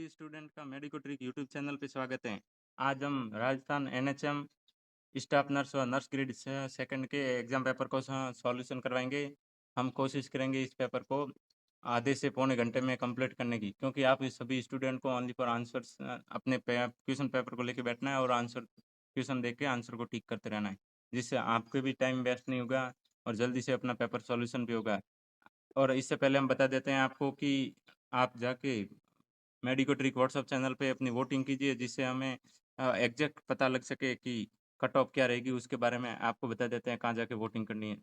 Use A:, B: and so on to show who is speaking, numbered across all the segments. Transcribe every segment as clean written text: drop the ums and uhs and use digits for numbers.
A: सभी स्टूडेंट का medico trick YouTube channel पे स्वागत है। आज हम राजस्थान एनएचएम स्टाफ नर्स और नर्स ग्रेड सेकंड के एग्जाम पेपर को सॉल्यूशन करवाएंगे। हम कोशिश करेंगे इस पेपर को आधे से पौने घंटे में कंप्लीट करने की, क्योंकि आप इस सभी स्टूडेंट को ओनली फॉर आंसर्स अपने क्वेश्चन पेपर को लेके बैठना है और आंसर क्वेश्चन देख के आंसर को ठीक करते रहना है, जिससे आपके भी टाइम वेस्ट नहीं होगा और जल्दी से अपना पेपर सॉल्यूशन भी होगा। और इससे पहले हम बता देते हैं आपको कि आप जाके मेडिको ट्रिक व्हाट्सएप चैनल पे अपनी वोटिंग कीजिए, जिससे हमें एग्जैक्ट पता लग सके कि कट ऑफ क्या रहेगी। उसके बारे में आपको बता देते हैं कहाँ जाके वोटिंग करनी है।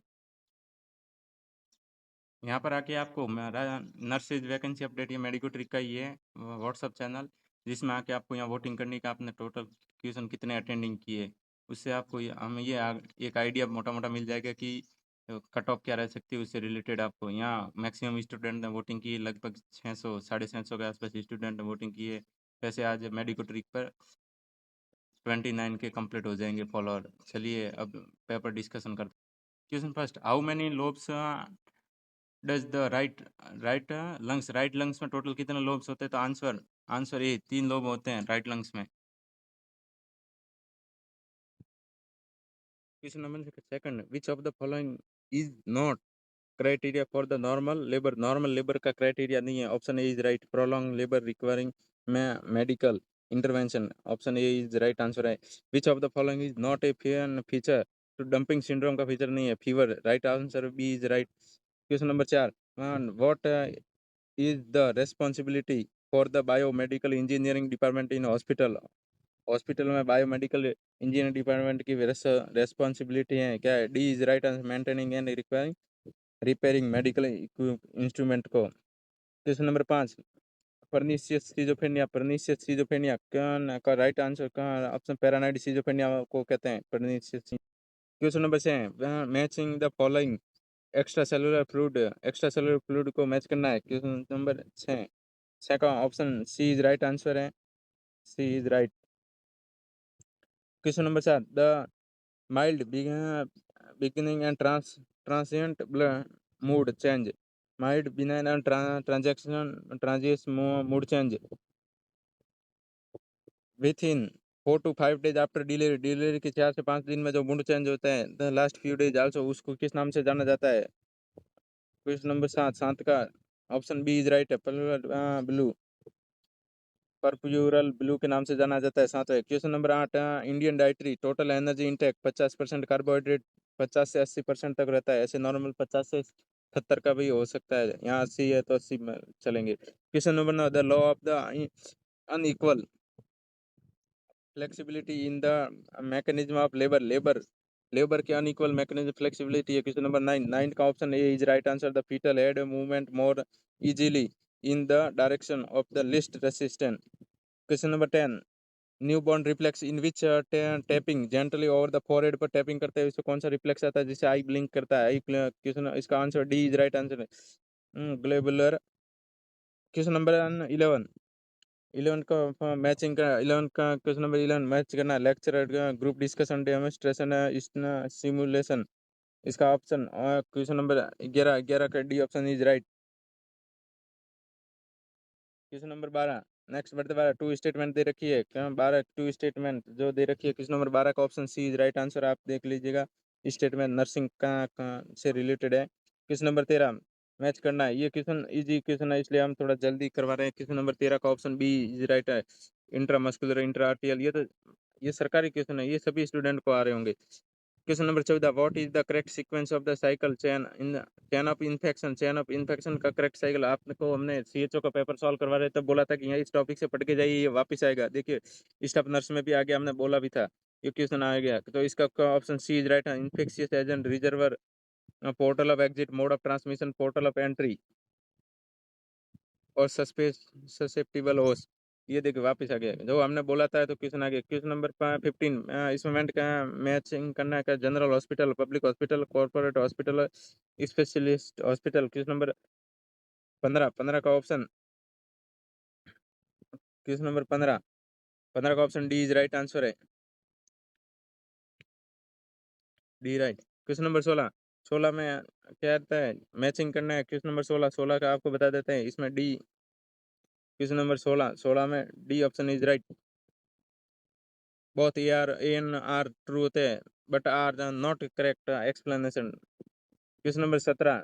A: यहाँ पर आके आपको नर्सेज वैकेंसी अपडेट, ये मेडिको ट्रिक का ही है व्हाट्सएप चैनल, जिसमें आके आपको यहाँ वोटिंग करनी कि आपने टोटल क्वेश्चन कितने अटेंडिंग किए। उससे आपको हमें ये एक आइडिया मोटा मोटा मिल जाएगा कि कट ऑफ क्या रह सकती है। उससे रिलेटेड आपको यहाँ मैक्सिमम स्टूडेंट ने वोटिंग की, लगभग 600 650 के आसपास स्टूडेंट ने वोटिंग की है। वैसे आज मेडिको ट्रिक पर 29 के कंप्लीट हो जाएंगे फॉलोअर। चलिए अब पेपर डिस्कशन करते हैं। Question first, how many lobes does the right lungs में टोटल कितने लोब्स होते हैं? तो आंसर आंसर ए, 3 लोब होते हैं राइट लंग्स में। Question number second, which of the following is not criteria for the normal labour? Normal labour का criteria नहीं है। Option A is right, prolong labour requiring medical intervention. Option A is right answer है। Which of the following is not a feature? तो dumping syndrome का feature नहीं है, fever. Right answer B is right. Question number 4, what is the responsibility for the biomedical engineering department in hospital? Hospital में biomedical engineering department की responsibility है क्या है? D is right answer, maintaining and repairing medical instrument को। Question number 5, pernicious schizophrenia का right answer का option paranoid schizophrenia को कहते हैं, pernicious. Question number 6, matching the following extracellular fluid को मैच करना है। क्वेश्चन नंबर 6 का option C is right answer है, C is right. Question number 7, the mild beginning and transient mood change, mild benign and transient mood change with in 4 to 5 days after delivery के 4 से 5 दिन में जो mood change होता है, the last few days also, उसको किस नाम से जाना जाता है? क्वेश्चन नंबर 7 का ऑप्शन बी इज राइट है, ब्लू, पर्प्यूरल ब्लू के नाम से जाना जाता है। 7 question number 8, Indian dietary total energy intake 50% carbohydrate 50 से 80% तक रहता है। ऐसे नॉर्मल 50 से 70 का भी हो सकता है, यहाँ 80 है तो 80 में चलेंगे। Question number 9, the law of the unequal flexibility in the mechanism of labour के अनइक्वल मैकेनिज्म फ्लेक्सिबिलिटी है। क्वेश्चन नंबर 9 का option A is right answer, the foetal head movement more easily in the direction of the least resistant. Question number 10, newborn reflex in which tapping gently over the forehead पर tapping करते हैं इससे कौन सा reflex आता है जिससे आई blink करता है? आई क्वेश्चन, इसका answer D is right answer है, ग्लोबुलर। क्वेश्चन नंबर 11, 11 का मैचिंग का 11 का क्वेश्चन नंबर 11 मैच करना, lecture group discussion demonstration simulation. इसका ऑप्शन क्वेश्चन नंबर 11 का D option is right. Question number 12, next बढ़ते 12, टू स्टेटमेंट दे रखी है क्या? 12 टू स्टेटमेंट जो दे रखी है, क्वेश्चन नंबर 12 का option C is right answer. आप देख लीजिएगा, स्टेटमेंट नर्सिंग का से रिलेटेड है। क्वेश्चन नंबर 13, मैच करना है, ये क्वेश्चन इजी क्वेश्चन है इसलिए हम थोड़ा जल्दी करवा रहे हैं। क्वेश्चन नंबर 13 का ऑप्शन बी इज राइट है, इंट्रामस्कुलर इंट्राआर्टियल। ये सरकारी क्वेश्चन है, ये सभी स्टूडेंट को आ रहे होंगे। Question number 14, what is the correct sequence of the cycle chain of infection का करेक्ट साइकिल? आपको हमने सीएचओ का पेपर सॉल्व करवा रहे तब बोला था कि यहाँ इस टॉपिक से पढ़ के जाइए, ये वापस आएगा। देखिए स्टाफ नर्स में भी आ गया, हमने बोला भी था ये क्वेश्चन आ गया। तो इसका ऑप्शन सी इज राइट है, infectious agent reservoir, portal of exit, mode of transmission, portal of entry और ससेप्टिबल होस्ट। ये देखिए वापस आ गया जो हमने बोला था, तो क्वेश्चन आ गया। क्वेश्चन नंबर 15, इसमें का मैचिंग करना है, का general hospital, public hospital, corporate hospital, specialist hospital. Question number 15 का ऑप्शन, क्वेश्चन नंबर 15 का option D is right answer है, डी राइट। क्वेश्चन नंबर 16 में क्या आता है? मैचिंग करना है। क्वेश्चन नंबर 16 का आपको बता देते हैं, इसमें डी क्वेश्चन नंबर 16 में D option is right. Both A आर एन आर ट्रू होते हैं but R not correct explanation. Question number 17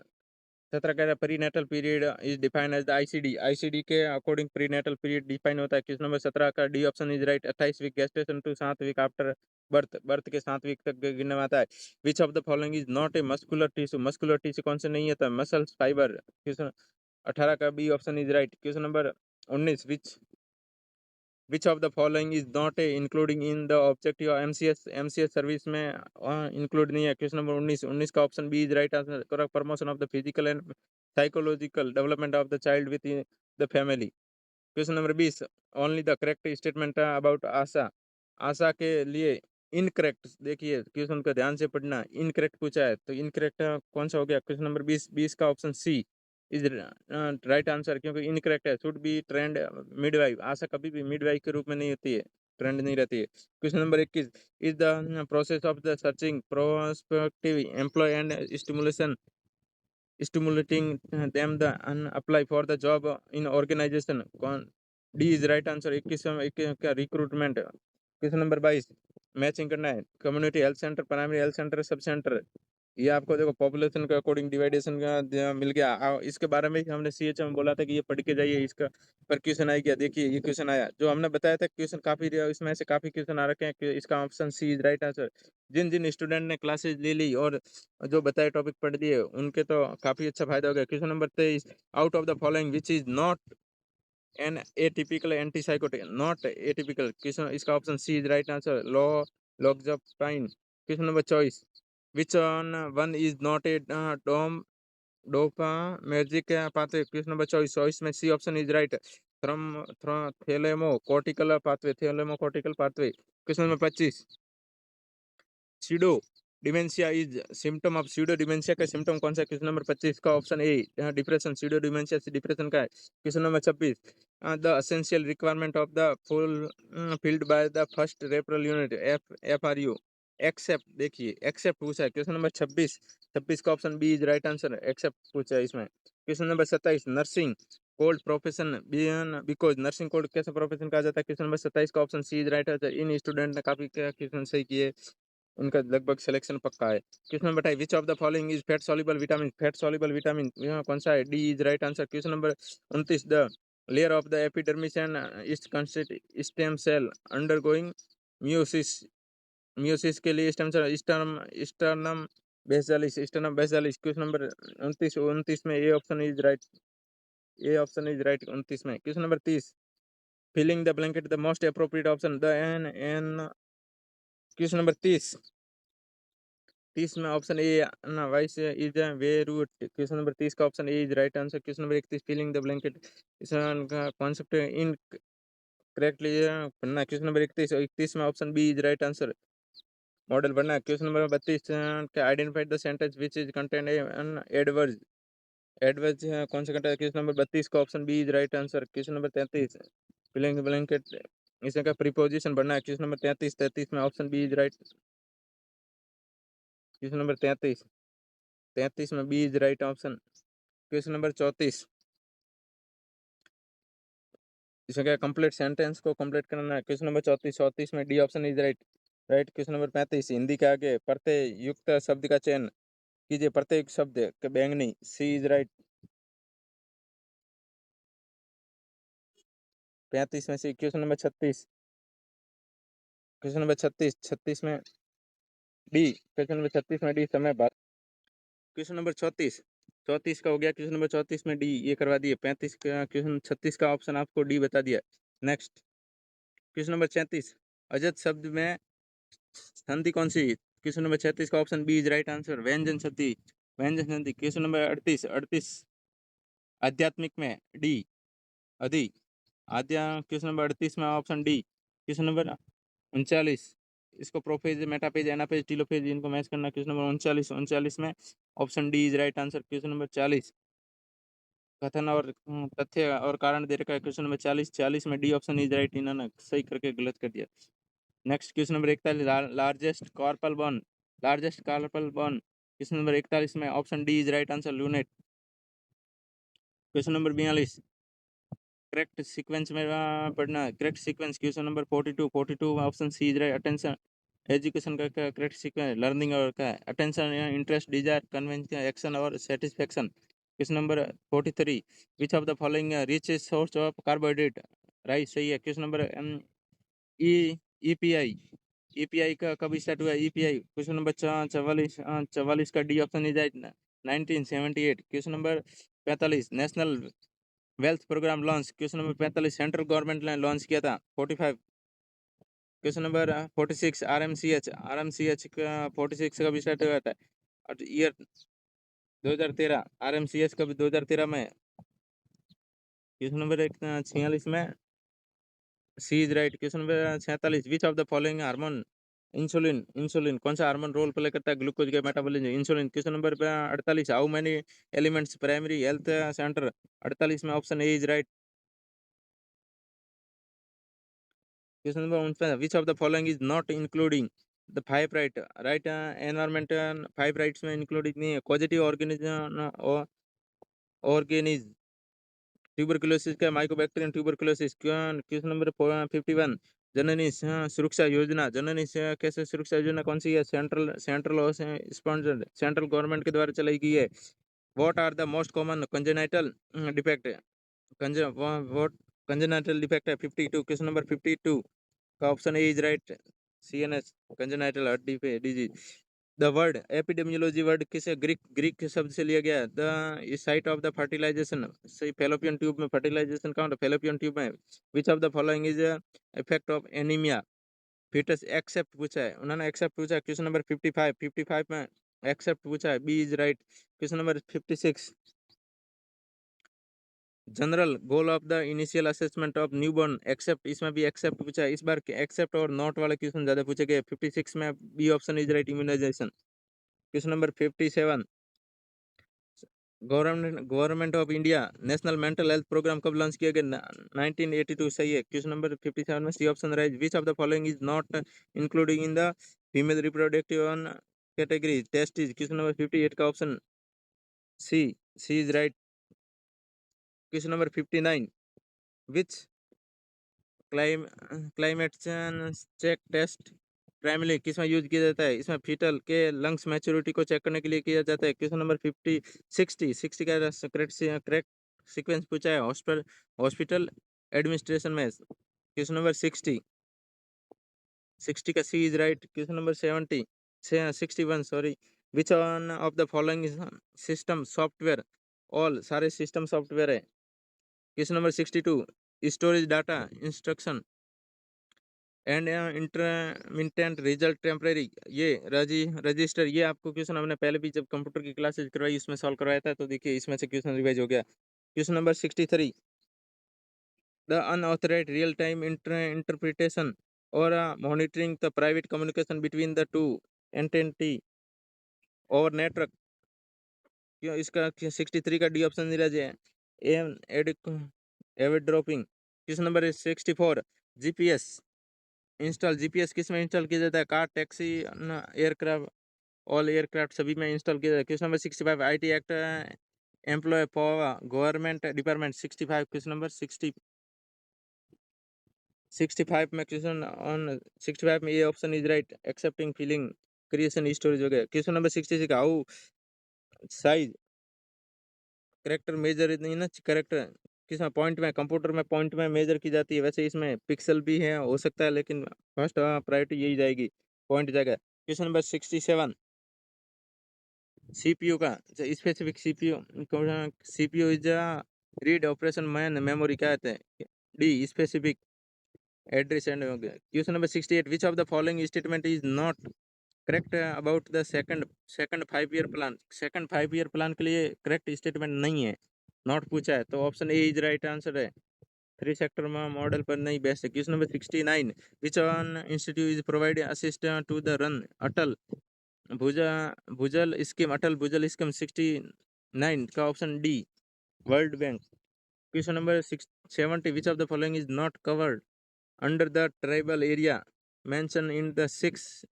A: कहता है prenatal period is defined as the ICD. ICD के अकॉर्डिंग प्रीनेटल पीरियड डिफाइन होता है। क्वेश्चन नंबर 17 का D option is right. 28 week gestation to 7 week after birth. Birth के 7 week तक गिनने में आता है। Which of the following is not a muscular tissue. Muscular tissue कौन से नहीं है? Muscles fibre. क्वेश्चन 18 का B option is right. Question number 19 which of the following is not a including in the objective MCS service में include नहीं है। Question number 19 का option B is right answer. Correct promotion of the physical and psychological development of the child with in the family. Question number 20 only the correct statement about आशा। आशा के लिए incorrect देखिए question को ध्यान से पढ़ना। Incorrect पूछा है तो इनकरेक्ट कौन सा हो गया? क्वेश्चन नंबर 20 का option C is right answer, क्योंकि इनकरेक्ट है। Should be trained midwife. ASHA कभी भी मिडवाइफ के रूप में नहीं होती है, ट्रेंड नहीं रहती है। Question number 21 is the process of the searching prospective employ and stimulating them the and apply for the job in organization। कौन? D is right answer. 21 का रिक्रूटमेंट। क्वेश्चन नंबर 22 मैचिंग करना है। Community health centre, primary health centre, sub centre. ये आपको देखो population के according डिवाइडेशन का मिल गया। इसके बारे में हमने सीएच में बोला था कि ये पढ़ के जाइए, इसका पर क्वेश्चन आ गया। देखिए ये क्वेश्चन आया जो हमने बताया था। क्वेश्चन काफी इसमें से काफी क्वेश्चन आ रखे हैं कि इसका option C is right answer. जिन जिन स्टूडेंट ने क्लासेज ले ली और जो बताए टॉपिक पढ़ दिए उनके तो काफी अच्छा फायदा हो गया। Question number 23 out of the following which is not an atypical antipsychotic. Not atypical question, इसका option C is right answer. Loxapine. Question number 24 which one is not a dopaminergic pathway. Question number 24 में C option is right. Thalamocortical pathway, thalamocortical pathway. Question number 25 pseudo dementia is symptom of pseudo dementia का symptom कौन सा है? Question number 25 का option A depression. Pseudo dementia से depression का है। Question number 26 the essential requirement of the full field by the first referral unit F R U except. देखिए except पूछा है। क्वेश्चन नंबर 26 का option B is right answer. Except पूछा है इसमें। Question number 27 nursing called profession because nursing called कैसा profession कहा जाता है? क्वेश्चन नंबर 27 का option C is right answer. In student ने काफी क्वेश्चन सही किए, उनका लगभग सिलेक्शन पक्का है। Question number 28 which of the following is fat soluble vitamin. Fat soluble vitamin कौन सा है? D is right answer. Question number 29 the layer of the epidermis and its constitute stem cell undergoing meiosis. Meiosis के लिए stem cell sternum basalis. Question number 29 में A option is right. A option is right 29 में। Question number 30 filling the blanket the most appropriate option the an. Question number 30 में option A ना vice is way root. Question number 30 का option A is right answer. Question number 31 filling the blanket इसका concept in correctly पढ़ना। Question number 31 में option B is right answer. Model पढ़ना है। Question number 32 के identified the sentence which is content an adverb. Adverb कौन सा content? Question number 32 का option B is right answer. Question number 33 feeling the blanket इसका preposition पढ़ना है। Question number 33 में option B is right. Question number 33 में B is right option. Question number 34 इसमें क्या कंप्लीट सेंटेंस को कंप्लीट करना है। क्वेश्चन नंबर 34 में D option is right. Question number 35 Hindi के आगे प्रत्यय युक्त शब्द का चयन कीजिए। प्रत्यय युक्त शब्द बैंगनी। सी इज राइट। 35 में से क्वेश्चन नंबर 36 में डी। क्वेश्चन नंबर 36 में डी समय बात। क्वेश्चन नंबर 34 का हो गया। क्वेश्चन नंबर 34 में डी ये करवा दिए। 35 का क्वेश्चन 36 का ऑप्शन आपको डी बता दिया। नेक्स्ट क्वेश्चन नंबर 36 अजत शब्द में संधि कौन सी? क्वेश्चन नंबर 36 का option B is right answer. व्यंजन संधि। व्यंजन संधि। क्वेश्चन नंबर 38 आध्यात्मिक में डी अधि आद्या। क्वेश्चन नंबर 38 में ऑप्शन डी। क्वेश्चन नंबर 39 इसको प्रोफेज मेटाफेज एनाफेज टीलोफेज इनको मैच करना। क्वेश्चन नंबर 39 में option D is right answer. Question number 40 कथन और तथ्य और कारण दे रखा है। क्वेश्चन नंबर 40 में डी ऑप्शन इज राइट। इन्होंने सही करके गलत कर दिया। Next question number 41 largest carpal burn. Question number 41 में option D is right answer lunate. Question number 42 correct sequence में पढ़ना है। Correct sequence question number 42 option C is right. Attention education का करेक्ट सीक्वेंस लर्निंग और का attention interest desire convention action और satisfaction. Question number 43 which of the following rich source of carbohydrate right सही है। Question number ई EPI EPI का कब start हुआ EPI. Question number 44 का डी ऑप्शन इज राइट 1978। क्वेश्चन number 45 national wealth programme launch. Question number 45 central government ने launch किया था। 45 क्वेश्चन नंबर 46 आरएमसीएच का 46 कब स्टार्ट हुआ था ईयर 2013। आरएमसीएच कब 2013 में। क्वेश्चन नंबर 46 में C is right. Question number 46 which of the following hormone insulin insulin कौन सा हार्मोन रोल प्ले करता है ग्लूकोज के metabolism insulin. Question number 48 how many elements primary health centre 48 में option A is right. Question number which of the following is not including the five right environment five rights में including नहीं है। Positive organism organism tuberculosis का mycobacterium tuberculosis. Question number 51 जननी सुरक्षा योजना जननी कैसे सुरक्षा योजना कौन सी है सेंट्रल स्पॉन्सर्ड सेंट्रल गवर्नमेंट के द्वारा चलाई गई है। What are the most common congenital defect what congenital defect है 52। क्वेश्चन नंबर 52 का option A is right CNS congenital heart disease. The word epidemiology word किसे ग्रीक ग्रीक शब्द से लिया गया। The site of the fertilization सही fallopian tube में fertilization कहाँ फेलोपियन ट्यूब में। Which of the following is effect of anaemia fetus except पूछा है उन्होंने एक्सेप्ट पूछा है। क्वेश्चन नंबर 55 में एक्सेप्ट पूछा है B is right. Question number 56 general goal of the initial assessment of newborn except इसमें भी एक्सेप्ट पूछा है। इस बार एक्सेप्ट और नॉट वाले क्वेश्चन ज्यादा पूछे गए। 56 में B option is right immunization. Question number 57 government of India national mental health programme कब लॉन्च किया गया 1982 सही है। क्वेश्चन नंबर 57 में C option right which of the following is not including in the female reproductive on category test is. Question number 58 का option C is right. Question number 59 which climate check test primary किस में use किया जाता है। इसमें fetal के lungs maturity को check करने के लिए किया जाता है। क्वेश्चन नंबर 60 का करेक्ट सीक्वेंस पूछा है हॉस्पिटल एडमिनिस्ट्रेशन में। क्वेश्चन नंबर 60 का C is right. Question number 61 sorry which one of the following system software all सारे सिस्टम सॉफ्टवेयर है। Question number 62 storage data instruction and intermittent result temporary ये register ये आपको question हमने पहले भी जब कंप्यूटर की क्लासेज करवाई उसमें सॉल्व करवाया था। तो देखिए इसमें से क्वेश्चन रिवाइज हो गया। Question number 63 the unauthorized real time interpretation और monitoring the private communication between the two entity और नेटवर्क क्यों इसका 63 का डी ऑप्शन दिया जाए eavesdropping. Question number 64 GPS install GPS किस में इंस्टॉल किया जाता है car taxi aircraft all aircraft सभी में इंस्टॉल किया जाता है। Question number 65 IT act employ for government department 65। Question number 65 में क्वेश्चन ऑन 65 में ये option is right excepting feeling creation storage हो गया। Question number 66 how size character major नहीं ना करेक्टर किस में पॉइंट में कंप्यूटर में पॉइंट में मेजर की जाती है वैसे इसमें पिक्सल भी है हो सकता है लेकिन फर्स्ट प्रायोरिटी यही जाएगी पॉइंट जाएगा। क्वेश्चन नंबर 67 सीपीयू का specific CPU is read operation man memory क्या कहते हैं D specific address and question number 68 which of the following statement is not correct about the second 5 year plan. Second 5 year plan के लिए correct statement नहीं है not पूछा है तो option A is right answer है। 3 सेक्टर में model पर नहीं बेस्ट है। Question number 69 which one institute is provide assist to the run Atal Bhuja Bhujal scheme Atal Bhujal scheme 69 का option D world bank. Question number 70 which of the following is not covered under the tribal area mention in the 6th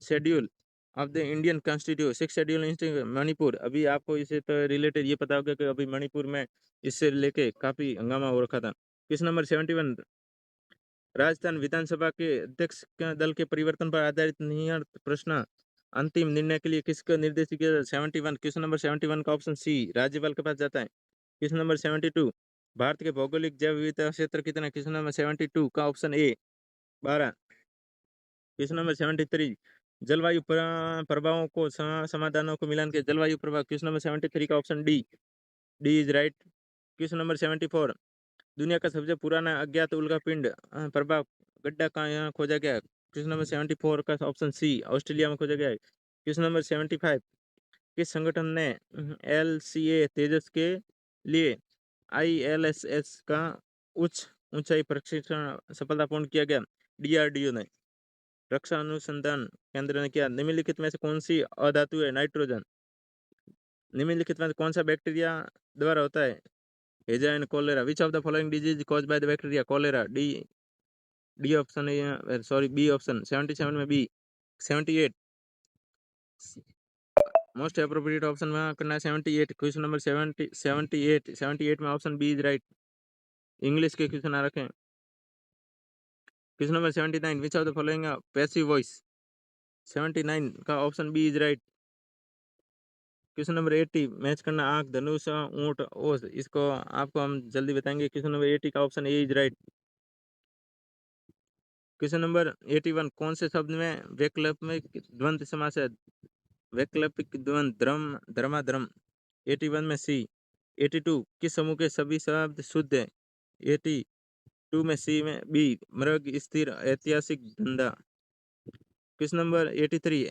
A: schedule. Of the Indian constitution 6 schedule institute Manipur. अभी आपको इससे तो related ये पता होगा कि अभी मणिपुर में इससे लेके काफी हंगामा हो रखा था। क्वेश्चन नंबर 71 राजस्थान विधानसभा के अध्यक्ष के दल के परिवर्तन पर आधारित नियत प्रश्न अंतिम निर्णय के लिए किसको निर्देशित किया जाता है? 71 क्वेश्चन नंबर 71 का ऑप्शन सी राज्यपाल के पास जाता है। क्वेश्चन नंबर 72 भारत के भौगोलिक जैव विविधता क्षेत्र कितना है? क्वेश्चन नंबर 72 का ऑप्शन ए 12। क्वेश्चन नंबर 73 जलवायु प्रभावों को समाधानों को मिलान के जलवायु प्रभाव। क्वेश्चन नंबर 73 का option D D is right. Question number 74 दुनिया का सबसे पुराना अज्ञात उल्कापिंड प्रभाव गड्ढा कहाँ यहाँ खोजा गया है? क्वेश्चन नंबर 74 का ऑप्शन सी ऑस्ट्रेलिया में खोजा गया है। क्वेश्चन नंबर 75 किस संगठन ने LCA तेजस के लिए ILSS का उच्च ऊंचाई प्रशिक्षण सफलतापूर्ण किया गया? DRDO ने। रक्षा अनुसंधान केंद्र ने किया। निम्नलिखित में से कौन सी अधातु है? नाइट्रोजन। निम्नलिखित में से कौन सा बैक्टीरिया द्वारा होता है? हेजा and cholera. Which of the following disease caused by the bacteria? Cholera. D D option है, सॉरी बी ऑप्शन 77 में बी। 78 मोस्ट अप्रोप्रिएट ऑप्शन में करना है 78। क्वेश्चन नंबर 78 में option B is right. English के क्वेश्चन आ रखे हैं। Question number 79 which of the following passive voice? 79 का option B is right. Question number 80 match करना आंख धनुष ऊंट ओस। इसको आपको हम जल्दी बताएंगे। क्वेश्चन नंबर 80 का option A is right. Question number 81 कौन से शब्द में वैकल्पिक द्वंद्व समास है? वैकल्पिक द्वंद्व द्रम धर्माधर्म। 81 में सी। 82 किस समूह के सभी शब्द शुद्ध है? 82 में सी में बी मृग स्थिर ऐतिहासिक धंधा। क्वेश्चन नंबर 83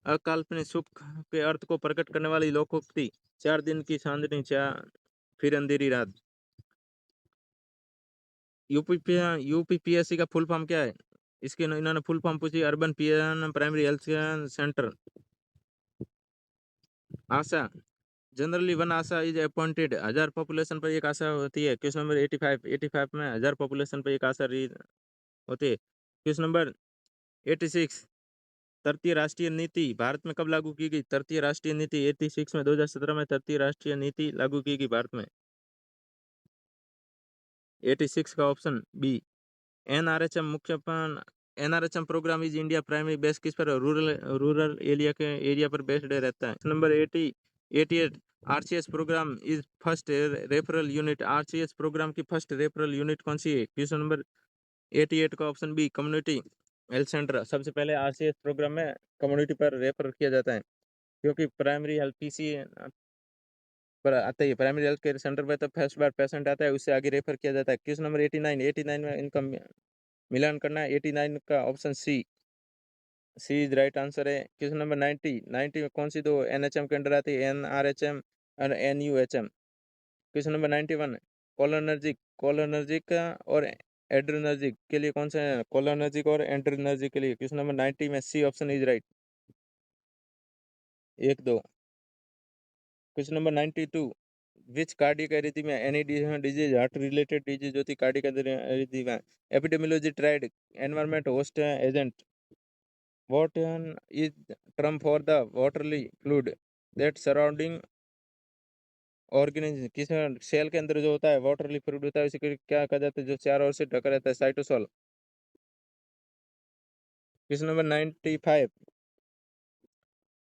A: अकाल्पनिक सुख के अर्थ को प्रकट करने वाली लोकोक्ति 4 दिन की चांदनी चार फिर अंधेरी रात। यूपीपीएससी का फुल फॉर्म क्या है? इसके इन्होंने फुल फॉर्म पूछी urban PN primary health centre. Asha generally one Asha is appointed 1000 population पर एक आशा होती है। क्वेश्चन नंबर 85 में 1000 पॉपुलेशन पर एक आशा होती है। क्वेश्चन नंबर 86 तृतीय राष्ट्रीय नीति भारत में कब लागू की गई? तृतीय राष्ट्रीय नीति 86 में 2017 में तृतीय राष्ट्रीय नीति लागू की गई भारत में। 86 का ऑप्शन बी। एनआरएचएम मुख्य NRHM programme is India primary base किस पर? रूरल एरिया पर बेस्ड रहता है। Number 88 RCS programme is first referral unit. RCS programme की फर्स्ट रेफरल यूनिट कौन सी है? क्वेश्चन नंबर 88 का option B community health centre. सबसे पहले आरसीएस प्रोग्राम में कम्युनिटी पर रेफर किया जाता है क्योंकि प्राइमरी हेल्थ पीसी पर आता है। प्राइमरी हेल्थ केयर सेंटर पर तो फर्स्ट बार पेशेंट आता है उससे आगे रेफर किया जाता है। क्वेश्चन नंबर 89 में इनका मिलान करना है। 89 का option C is right answer है। क्वेश्चन नंबर 90 में कौन सी दो एनएचएम के अंडर आती है? एनआरएचएम और एनयूएचएम। क्वेश्चन नंबर 91 कोलोनर्जिक और एड्रेनर्जिक के लिए कौन सा है? कोलोनर्जिक और एड्रेनर्जिक के लिए। क्वेश्चन नंबर 90 में C option is right. 1 2। Question number 92 which cardiac arrhythmia any disease heart related disease होती cardiac arrhythmia. Epidemiology triad environment host agent what is term for the watery fluid that surrounding organism? किस cell के अंदर जो होता है वाटरली fluid होता है उसे क्या कहा जाता है जो चारों ओर से ढका रहता है? Cytosol. Question number 95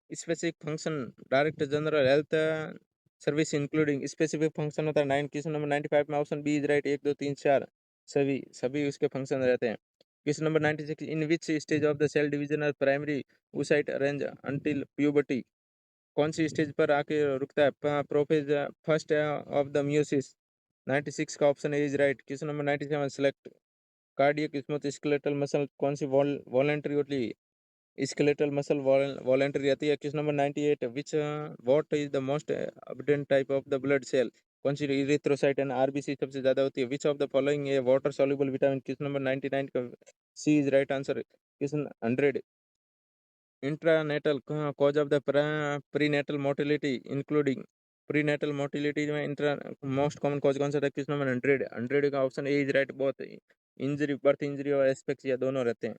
A: specific function director general health service including specific function होता है 9। क्वेश्चन नंबर 95 में ऑप्शन बी इज राइट। 1 2 3 4 सभी उसके फंक्शन रहते हैं। Question number 96 in which stage of the cell division of primary oocyte arrange until puberty. कौन सी stage पर आके रुकता है? Prophase first of the meiosis. 96 का option A is right. Question number 97 select cardiac smooth skeletal muscle कौन सी voluntary होती है? स्केलेटल मसल वॉलेंट्री आती है। Question number 98 which what is the most abundant type of the blood cell? कौन सी erythrocyte and RBC सबसे ज्यादा होती है? Which of the following A water soluble vitamin? Question number 99 का C is right answer. Question 100 intranatal cause of the prenatal mortality including prenatal mortality में intra most common cause कौन सा था? Question number 100 का ऑप्शन ए इज राइट। बहुत injury birth injury और asphyxia दोनों रहते हैं।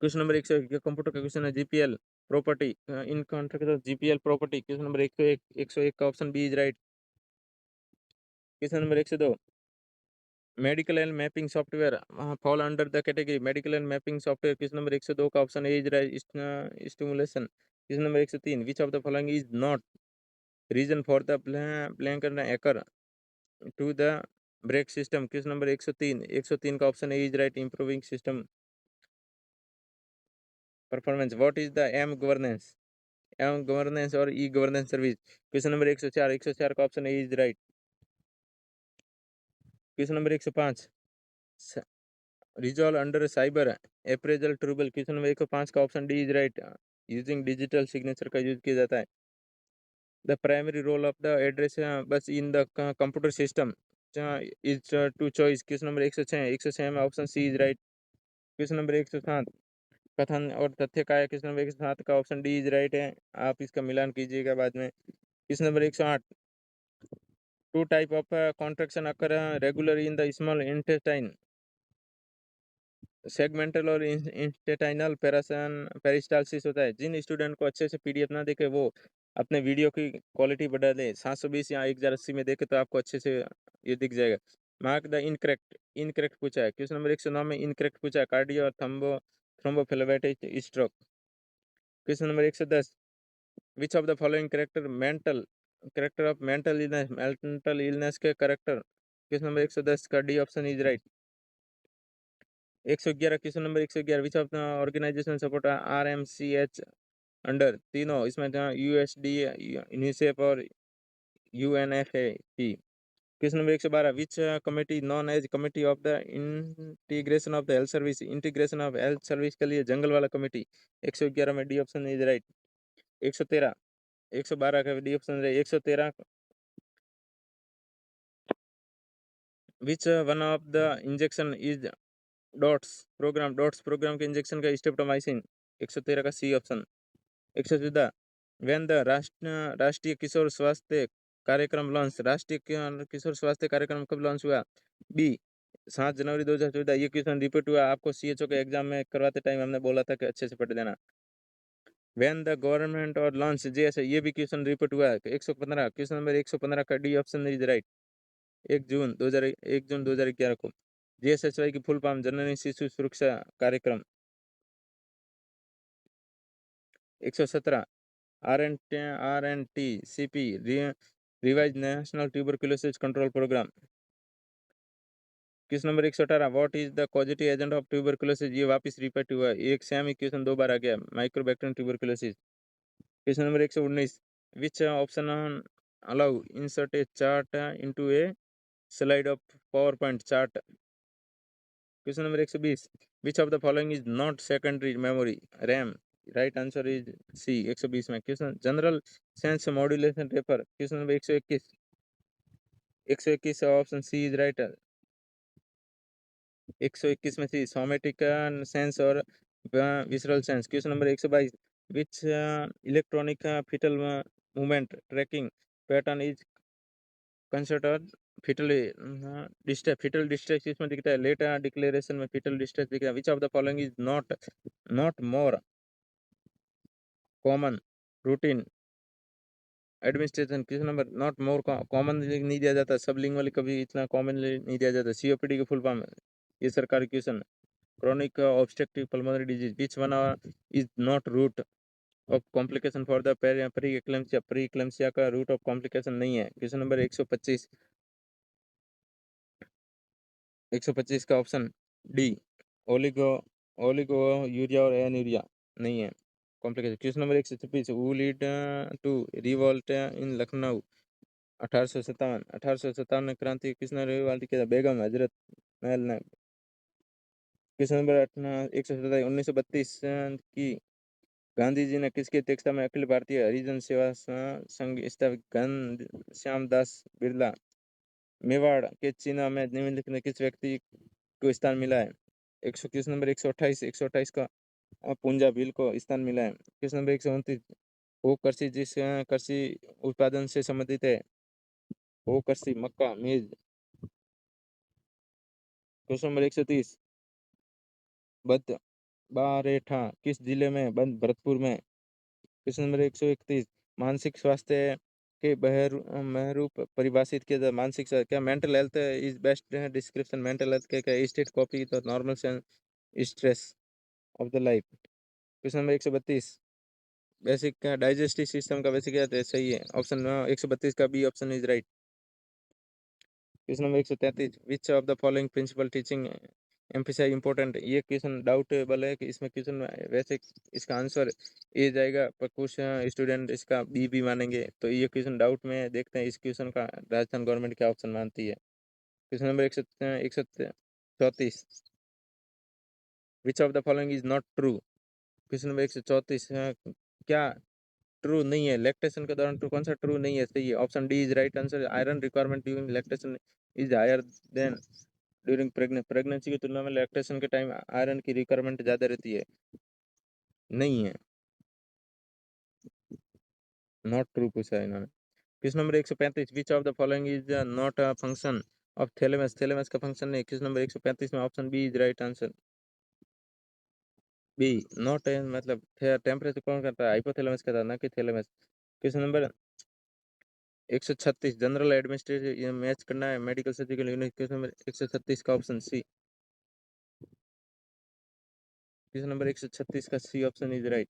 A: क्वेश्चन नंबर 101 कंप्यूटर का क्वेश्चन है GPL property in contract GPL property. Question number 101 का option B is right. Question number 102 medical and mapping software fall under the category medical and mapping software. Question number 102 का option A is right stimulation. Question number 103 which of the following is not reason for the blank acre to the break system. Question number 103 का option A is right improving system performance. What is the M governance और E governance service. Question number 104 का option A is right. Question number 105 resolve under cyber appraisal trouble. Question number 105 का option D is right using digital signature का use किया जाता है। The primary role of the address bus in the computer system is to choice. Question number 106 में option C is right. Question number 107 कथन और तथ्य का है। क्वेश्चन नंबर 107 का ऑप्शन डी इज राइट है, आप इसका मिलान कीजिएगा बाद में। Question number 108 two type of contraction occur regular in the small intestine segmental और इंटेस्टाइनल पेरिस्टालसिस होता है। जिन स्टूडेंट को अच्छे से पीडीएफ ना देखे वो अपने वीडियो की क्वालिटी बढ़ा दे 720 या 1080 में देखे तो आपको अच्छे से ये दिख जाएगा। मार्क द इनकरेक्ट पूछा है। क्वेश्चन नंबर 109 में इनकरेक्ट पूछा है कार्डियो और thrombophlebitic stroke. Question number 110 which of the following character of mental illness के करेक्टर। क्वेश्चन नंबर 110 का D option is right. 111 question number 111 which of the organisation support RMCH under तीनों इसमें USD UNICEF और UNFP. Question number 112 which committee known as committee of the integration of the health service. Integration of health service के लिए जंगल वाला committee. 111 में D option is right. 113 112 का D option है। 113 which one of the injection is DOTS programme के injection का streptomycin. 113 का C option. 114 when the राष्ट्रीय किशोर स्वास्थ्य कार्यक्रम लॉन्च। राष्ट्रीय किशोर स्वास्थ्य कार्यक्रम कब लॉन्च हुआ। बी 7 जनवरी 2014। ये क्वेश्चन रिपीट हुआ आपको सीएचओ के एग्जाम में करवाते टाइम हमने बोला था कि अच्छे से पढ़ लेना। व्हेन द गवर्नमेंट और लॉन्च जैसे ये भी क्वेश्चन रिपीट हुआ है। 115 क्वेश्चन नंबर 115 का डी ऑप्शन इज राइट। 1 जून 2011 को। जेएसएसवाई की फुल फॉर्म जननी शिशु सुरक्षा कार्यक्रम। 117 RNTCP revise national tuberculosis control programme. Question number 118 what is the positive agent of tuberculosis. ये वापस रिपीट हुआ एक सेम इक्वेशन 2 बार आ गया mycobacterium tuberculosis. Question number 119 which option allow insert a chart into a slide of PowerPoint chart. Question number 120 which of the following is not secondary memory RAM. Right answer is C 120 में। Question general sense modulation refer. Question number 121 option C is right. 121 में C somatic sense और visceral sense. Question number 122 which electronic fetal movement tracking pattern is considered fetal distress इसमें दिखता है। Late declaration में fetal distress दिख रहा है। Which of the following is not more common routine administration. Question number not more common नहीं दिया जाता सबलिंगुअली कभी इतना कॉमनली नहीं दिया जाता। सीओपीडी की फुल फॉर्म ये सरकारी question. chronic obstructive pulmonary disease which one is not root of complication for the preeclampsia का root of complication नहीं है। क्वेश्चन नंबर 125 का option D oligo oligo urea और एनुरिया नहीं है complication. Question number 126 who lead to revolt in Lucknow 1857 में क्रांति किसने रिवॉल्ट किया था? बेगम हजरत महल ने। क्वेश्चन नंबर 127 1932 की गांधी जी ने किसकी अध्यक्षता में अखिल भारतीय हरिजन सेवा संघ स्थापित। घनश्याम दास बिरला। मेवाड़ के चीना में निम्नलिखित में किस व्यक्ति को स्थान मिला है? क्वेश्चन नंबर 128 का पूंजा भील को स्थान मिला है। क्वेश्चन नंबर 129 वो कृषि जिस कृषि उत्पादन से संबंधित है वो कृषि मक्का मेज। क्वेश्चन नंबर 130 बद्ध बारेठा किस जिले में? बंद भरतपुर में। क्वेश्चन नंबर 131, मानसिक स्वास्थ्य के बहरूप परिभाषित किया जाए। मानसिक क्या mental health is best description mental health के क्या स्टेट कॉपी तो normal stress of the life. Question number 132, basic क्या डाइजेस्टिव सिस्टम का बेसिक क्या है? सही है ऑप्शन 132 का B option is right. Question number 133, which of the following principle teaching emphasize important. ये क्वेश्चन डाउटेबल है कि इसमें क्वेश्चन वैसे इसका आंसर ए जाएगा पर कुछ स्टूडेंट इसका बी भी मानेंगे, तो ये क्वेश्चन डाउट में है। देखते हैं इस क्वेश्चन का राजस्थान गवर्नमेंट क्या ऑप्शन मानती है। Question number 134, which of the following is not true. Question number 134, क्या ट्रू नहीं है लैक्टेशन के दौरान? ट्रू कौन सा ट्रू नहीं है? सही है option D is right answer. Iron requirement during lactation is higher than during pregnancy की तुलना में लैक्टेशन के टाइम आयरन की रिक्वायरमेंट ज़्यादा रहती है। नहीं है, नॉट ट्रू पूछा है इन्होंने। Question number 135, which of the following is not a function of thalamus. Thalamus का फंक्शन नहीं। क्वेश्चन नंबर 135 में option B is right answer. B not है मतलब टेम्परेचर कौन करता है? हाइपोथैलेमस करता है ना कि thalamus. Question number 136, general administrative match करना है medical surgical unit. Question number 136 का ऑप्शन सी। क्वेश्चन नंबर 136 का C option is right.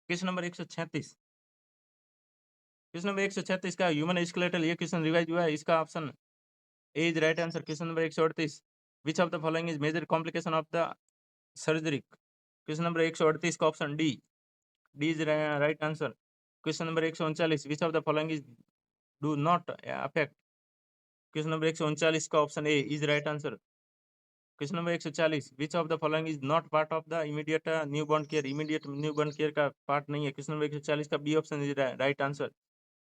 A: Question number 136, question number 136 का ह्यूमन स्केलेटल ये क्वेश्चन रिवाइज हुआ है, इसका option A is right answer. Question number 138, which of the following is major complication of the surgery. Question number 138 का option D is right answer. Question number 139, which of the following is do not affect. Question number 139 का option A is right answer. Question number 140, which of the following is not part of the immediate newborn care. Immediate newborn care का part नहीं है। Question number 140 का B option is right answer.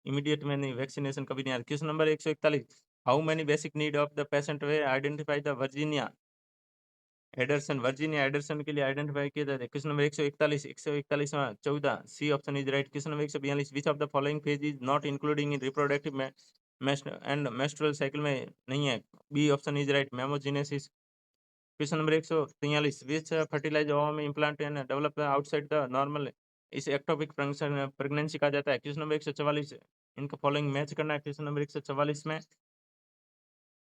A: Immediate में नहीं, vaccination कभी नहीं आता। Question number 141, how many basic need of the patient way identify the Virginia Henderson. Virginia Henderson के लिए आइडेंटिफाई किया जाता है। Question number 141, 141 14 C option is right. Question number 142, which of the following phase is not including in reproductive and menstrual cycle में नहीं है। B option is right, mammogenesis. Question number 143, which fertilize ovum implant and develop outside the normal इस ectopic pregnancy कहा जाता है। Question number 144, इनका following match करना है। क्वेश्चन नंबर 144 में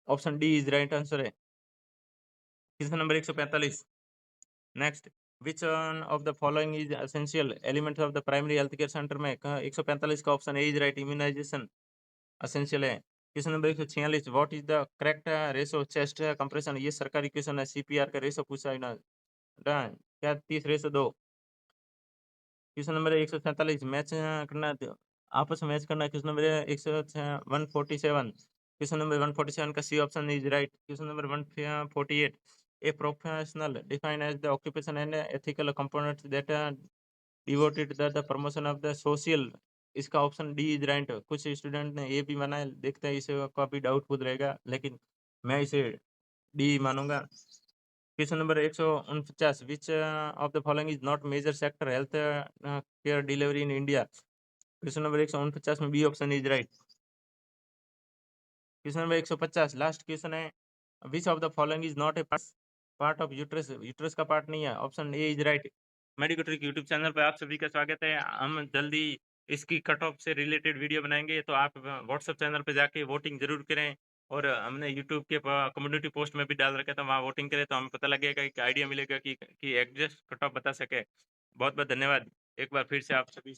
A: option D is right answer है। Question number 145, next, which one of the following is essential elements of the primary health care centre में 145 का option A is right, immunization essential है। Question number 146, what is the correct ratio chest compression. ये सरकारी question है, CPR का ratio पूछा है ना, क्या 30:2। क्वेश्चन नंबर 147, मैच करना आपस में मैच करना। क्वेश्चन नंबर 147, क्वेश्चन नंबर 147 का C option is right. Question number 148, a professional defined as the occupation and ethical components that devoted the promotion of the social. इसका ऑप्शन डी इज राइट। कुछ student ने A भी माना है, देखते हैं इसे काफी डाउटफुल रहेगा, लेकिन मैं इसे डी मानूंगा। Question number 149, which of the following is not major sector health care delivery in India. Question number 149 में B option is right. Question number 150, last question है, which of the following is not a part of uterus. Uterus का part नहीं है, option A is right. Medical trick YouTube channel पर आप सभी का स्वागत है। हम जल्दी इसकी कट ऑफ से रिलेटेड वीडियो बनाएंगे, तो आप व्हाट्सएप चैनल पे जाके वोटिंग जरूर करें। और हमने यूट्यूब के कम्युनिटी पोस्ट में भी डाल रखा था, वहाँ वोटिंग करें तो हमें पता लगेगा, एक आइडिया मिलेगा कि एग्जैक्ट कट ऑफ बता सके। बहुत बहुत धन्यवाद एक बार फिर से आप सभी